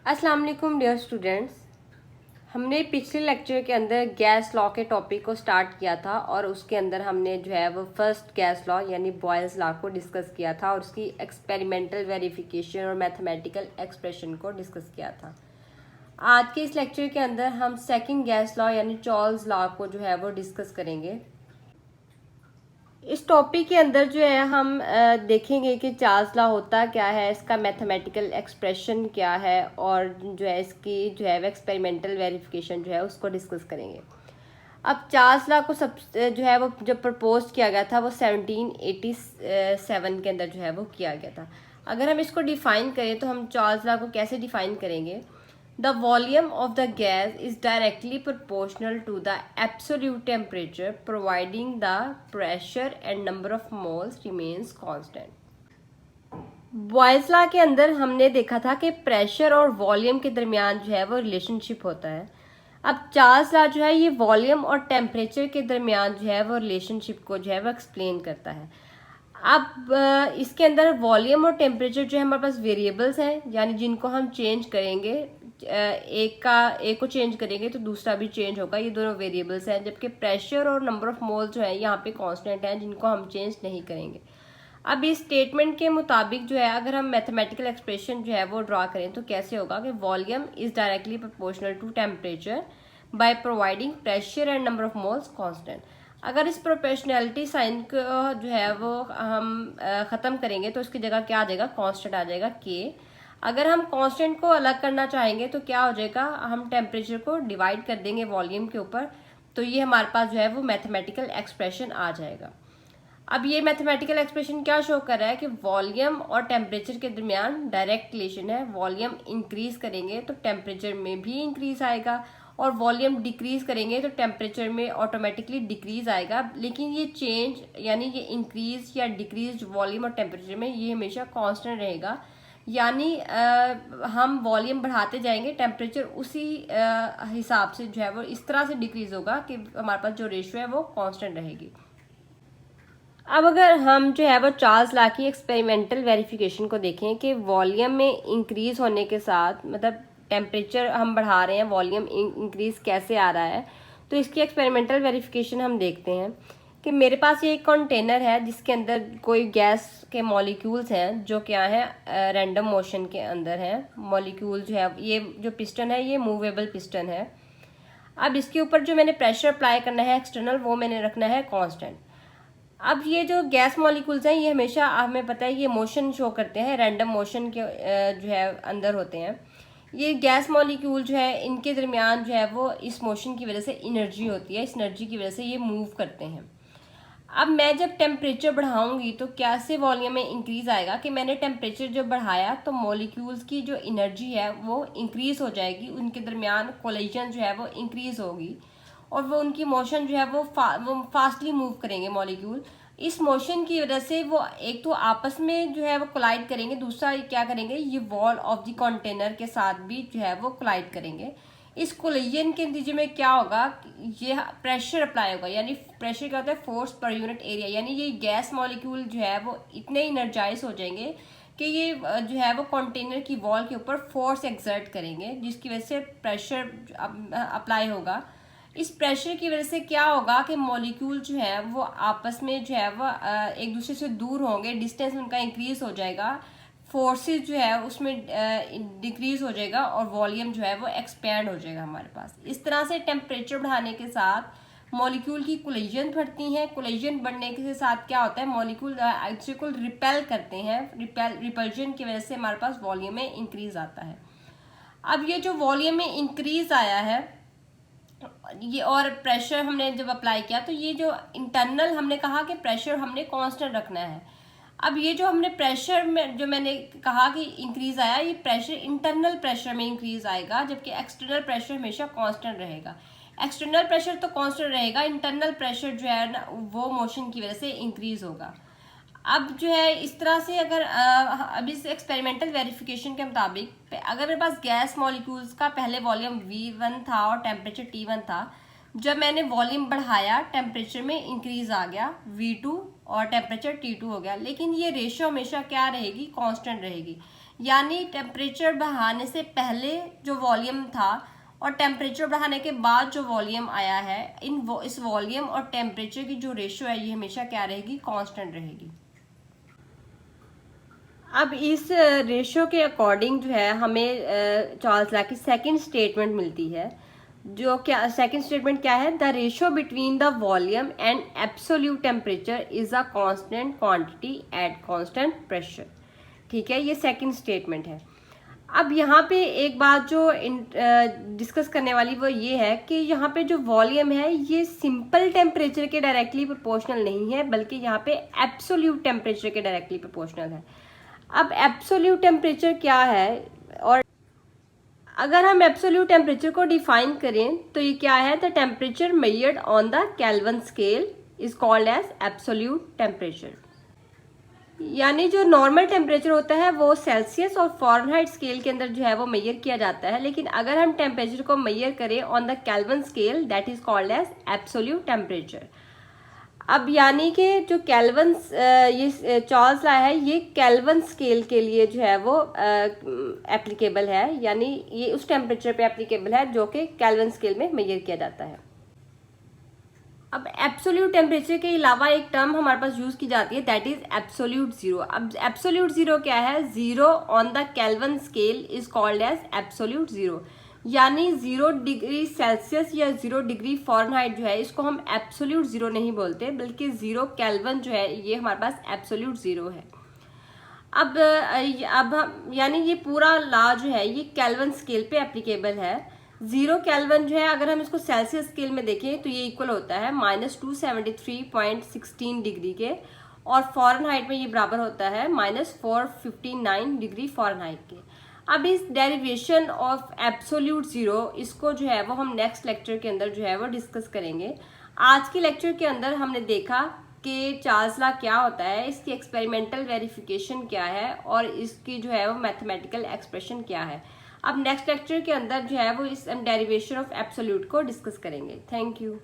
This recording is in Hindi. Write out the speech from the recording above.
अस्सलाम वालेकुम डियर स्टूडेंट्स। हमने पिछले लेक्चर के अंदर गैस लॉ के टॉपिक को स्टार्ट किया था और उसके अंदर हमने जो है वो फर्स्ट गैस लॉ यानी बॉयल्स लॉ को डिस्कस किया था और उसकी एक्सपेरिमेंटल वेरिफिकेशन और मैथमेटिकल एक्सप्रेशन को डिस्कस किया था। आज के इस लेक्चर के अंदर हम सेकंड गैस लॉ यानी चार्ल्स लॉ को जो है वो डिस्कस करेंगे। इस टॉपिक के अंदर जो है हम देखेंगे कि चार्ल्स लॉ होता क्या है, इसका मैथमेटिकल एक्सप्रेशन क्या है और जो है इसकी जो है एक्सपेरिमेंटल वेरिफिकेशन जो है उसको डिस्कस करेंगे। अब चार्ल्स लॉ को सब जो है वो जब प्रपोज किया गया था वो 1787 के अंदर जो है वो किया गया था। अगर हम इसको डिफाइन करें तो हम चार्ल्स लॉ को कैसे डिफाइन करेंगे? The volume of the gas is directly proportional to the absolute temperature, providing the pressure and number of moles remains constant. Boyle's law के अंदर हमने देखा था कि प्रेशर और वॉल्यूम के दरमियान जो है वो रिलेशनशिप होता है। अब चार्ल्स लॉ जो है ये वॉल्यूम और टेम्परेचर के दरमियान जो है वो रिलेशनशिप को जो है वो एक्सप्लेन करता है। अब इसके अंदर वॉल्यूम और टेम्परेचर जो है हमारे पास वेरिएबल्स हैं, यानी जिनको हम चेंज करेंगे, एक को चेंज करेंगे तो दूसरा भी चेंज होगा, ये दोनों वेरिएबल्स हैं। जबकि प्रेशर और नंबर ऑफ मोल जो है यहाँ पे कांस्टेंट हैं, जिनको हम चेंज नहीं करेंगे। अब इस स्टेटमेंट के मुताबिक जो है अगर हम मैथमेटिकल एक्सप्रेशन जो है वो ड्रा करें तो कैसे होगा कि volume is directly proportional to temperature by providing pressure and number of moles constant. अगर इस प्रोपोर्शनैलिटी साइन को जो है वो हम ख़त्म करेंगे तो इसकी जगह क्या आ जाएगा? कांस्टेंट आ जाएगा के। अगर हम कांस्टेंट को अलग करना चाहेंगे तो क्या हो जाएगा? हम टेम्परेचर को डिवाइड कर देंगे वॉल्यूम के ऊपर, तो ये हमारे पास जो है वो मैथमेटिकल एक्सप्रेशन आ जाएगा। अब ये मैथमेटिकल एक्सप्रेशन क्या शो कर रहा है कि वॉल्यूम और टेम्परेचर के दरमियान डायरेक्ट रिलेशन है। वॉल्यूम इंक्रीज करेंगे तो टेम्परेचर में भी इंक्रीज आएगा और वॉल्यूम डिक्रीज करेंगे तो टेम्परेचर में ऑटोमेटिकली डिक्रीज आएगा। लेकिन ये चेंज यानी ये इंक्रीज या डिक्रीज वॉल्यूम और टेम्परेचर में ये हमेशा कांस्टेंट रहेगा, यानी हम वॉल्यूम बढ़ाते जाएंगे, टेम्परेचर उसी हिसाब से जो है वो इस तरह से डिक्रीज होगा कि हमारे पास जो रेशियो है वो कांस्टेंट रहेगी। अब अगर हम जो है वो चार्ल्स लॉ की एक्सपेरिमेंटल वेरिफिकेशन को देखें कि वॉल्यूम में इंक्रीज होने के साथ, मतलब टेम्परेचर हम बढ़ा रहे हैं, वॉल्यूम इंक्रीज कैसे आ रहा है, तो इसकी एक्सपेरिमेंटल वेरिफिकेशन हम देखते हैं कि मेरे पास ये एक कंटेनर है जिसके अंदर कोई गैस के मॉलिक्यूल्स हैं जो क्या है रैंडम मोशन के अंदर हैं। मॉलिक्यूल जो है, ये जो पिस्टन है ये मूवेबल पिस्टन है। अब इसके ऊपर जो मैंने प्रेशर अप्लाई करना है एक्सटर्नल, वो मैंने रखना है कांस्टेंट। अब ये जो गैस मॉलिक्यूल्स हैं ये हमेशा हमें पता है ये मोशन शो करते हैं, रैंडम मोशन के जो है अंदर होते हैं। ये गैस मॉलिक्यूल जो है इनके दरमियान जो है वो इस मोशन की वजह से एनर्जी होती है, इस एनर्जी की वजह से ये मूव करते हैं। अब मैं जब टेम्परेचर बढ़ाऊंगी तो कैसे वॉल्यूम में इंक्रीज आएगा कि मैंने टेम्परेचर जब बढ़ाया तो मॉलिक्यूल्स की जो एनर्जी है वो इंक्रीज हो जाएगी, उनके दरमियान कोलिजन जो है वो इंक्रीज होगी और वो उनकी मोशन जो है वो फास्टली मूव करेंगे मॉलिक्यूल। इस मोशन की वजह से वो एक तो आपस में जो है वो कोलाइड करेंगे, दूसरा क्या करेंगे, ये वॉल ऑफ द कंटेनर के साथ भी जो है वो कोलाइड करेंगे। इस कोलिजन के नतीजे में क्या होगा, ये प्रेशर अप्लाई होगा, यानी प्रेशर क्या होता है? Force per unit area. यानी ये गैस मॉलिक्यूल जो है वो इतने इनर्जाइज हो जाएंगे कि ये जो है वो कंटेनर की वॉल के ऊपर फोर्स एक्सर्ट करेंगे, जिसकी वजह से प्रेशर अप्लाई होगा। इस प्रेशर की वजह से क्या होगा कि मॉलिक्यूल जो है वो आपस में जो है वो एक दूसरे से दूर होंगे, डिस्टेंस उनका इंक्रीज हो जाएगा, फोर्सेस जो है उसमें डिक्रीज हो जाएगा और वॉल्यूम जो है वो एक्सपैंड हो जाएगा हमारे पास। इस तरह से टेम्परेचर बढ़ाने के साथ मॉलिक्यूल की कोलिजन बढ़ती हैं। कोलिजन बढ़ने के साथ क्या होता है, मॉलिक्यूल एक दूसरे को रिपेल करते हैं, रिपल्जन की वजह से हमारे पास वॉल्यूम में इंक्रीज आता है। अब ये जो वॉल्यूम में इंक्रीज आया है ये और प्रेशर हमने जब अप्लाई किया तो ये जो इंटरनल हमने कहा कि प्रेशर हमने कांस्टेंट रखना है। अब ये जो हमने प्रेशर में जो मैंने कहा कि इंक्रीज आया, ये प्रेशर इंटरनल प्रेशर में इंक्रीज आएगा, जबकि एक्सटर्नल प्रेशर हमेशा कांस्टेंट रहेगा। एक्सटर्नल प्रेशर तो कांस्टेंट रहेगा, इंटरनल प्रेशर जो है ना वो मोशन की वजह से इंक्रीज होगा। अब जो है इस तरह से अगर अब इस एक्सपेरिमेंटल वेरिफिकेशन के मुताबिक अगर मेरे पास गैस मॉलिक्यूल्स का पहले वॉल्यूम V1 था और टेम्परेचर T1 था, जब मैंने वॉल्यूम बढ़ाया टेम्परेचर में इंक्रीज आ गया V2 और टेम्परेचर T2 हो गया, लेकिन ये रेशियो हमेशा क्या रहेगी? कांस्टेंट रहेगी। यानी टेम्परेचर बढ़ाने से पहले जो वॉल्यूम था और टेम्परेचर बढ़ाने के बाद जो वॉल्यूम आया है, इस वॉल्यूम और टेम्परेचर की जो रेशो है ये हमेशा क्या रहेगी, कांस्टेंट रहेगी। अब इस रेशो के अकॉर्डिंग जो है हमें चार्ल्स लॉ की सेकंड स्टेटमेंट मिलती है, जो क्या सेकंड स्टेटमेंट क्या है, the ratio between the volume and absolute temperature is a constant quantity at constant pressure. ठीक है, ये सेकंड स्टेटमेंट है। अब यहाँ पे एक बात जो डिस्कस करने वाली वो ये है कि यहाँ पे जो वॉल्यूम है ये सिंपल टेम्परेचर के डायरेक्टली प्रोपोर्शनल नहीं है, बल्कि यहाँ पे एब्सोल्यूट टेम्परेचर के डायरेक्टली प्रोपोर्शनल है। अब एब्सोल्यूट टेम्परेचर क्या है, और अगर हम एब्सोल्यूट टेम्परेचर को डिफाइन करें तो ये क्या है, the temperature measured on the Kelvin scale is called as absolute temperature. यानी जो नॉर्मल टेम्परेचर होता है वो सेल्सियस और फ़ारेनहाइट स्केल के अंदर जो है वो मेजर किया जाता है, लेकिन अगर हम टेम्परेचर को मेजर करें on the Kelvin scale that is called as absolute temperature. अब यानी कि जो केल्विन ये चार्ल्स लॉ है ये केल्विन स्केल के लिए जो है वो एप्लीकेबल है, यानी ये उस टेम्परेचर पे एप्लीकेबल है जो कि केल्विन स्केल में मेजर किया जाता है। अब एब्सोल्यूट टेम्परेचर के अलावा एक टर्म हमारे पास यूज की जाती है दैट इज एब्सोल्यूट जीरो। अब एब्सोल्यूट जीरो क्या है, zero on the Kelvin scale is called as absolute zero. यानी 0 डिग्री सेल्सियस या 0 डिग्री फ़ारेनहाइट जो है इसको हम एब्सोल्यूट जीरो नहीं बोलते, बल्कि 0 केल्विन जो है ये हमारे पास एब्सोल्यूट जीरो है। अब यानी ये पूरा लॉ जो है ये केल्विन स्केल पे एप्लीकेबल है। 0 केल्विन जो है अगर हम इसको सेल्सियस स्केल में देखें तो ये इक्वल होता है -273.16 डिग्री के, और फ़ारेनहाइट में ये बराबर होता है -459 डिग्री फ़ारेनहाइट के। अब इस डेरिवेशन ऑफ एब्सोल्यूट जीरो इसको जो है वो हम नेक्स्ट लेक्चर के अंदर जो है वो डिस्कस करेंगे। आज के लेक्चर के अंदर हमने देखा कि चार्ल्स लॉ क्या होता है, इसकी एक्सपेरिमेंटल वेरिफिकेशन क्या है और इसकी जो है वो मैथमेटिकल एक्सप्रेशन क्या है। अब नेक्स्ट लेक्चर के अंदर जो है वो इस डेरिवेशन ऑफ एब्सोल्यूट को डिस्कस करेंगे। Thank you.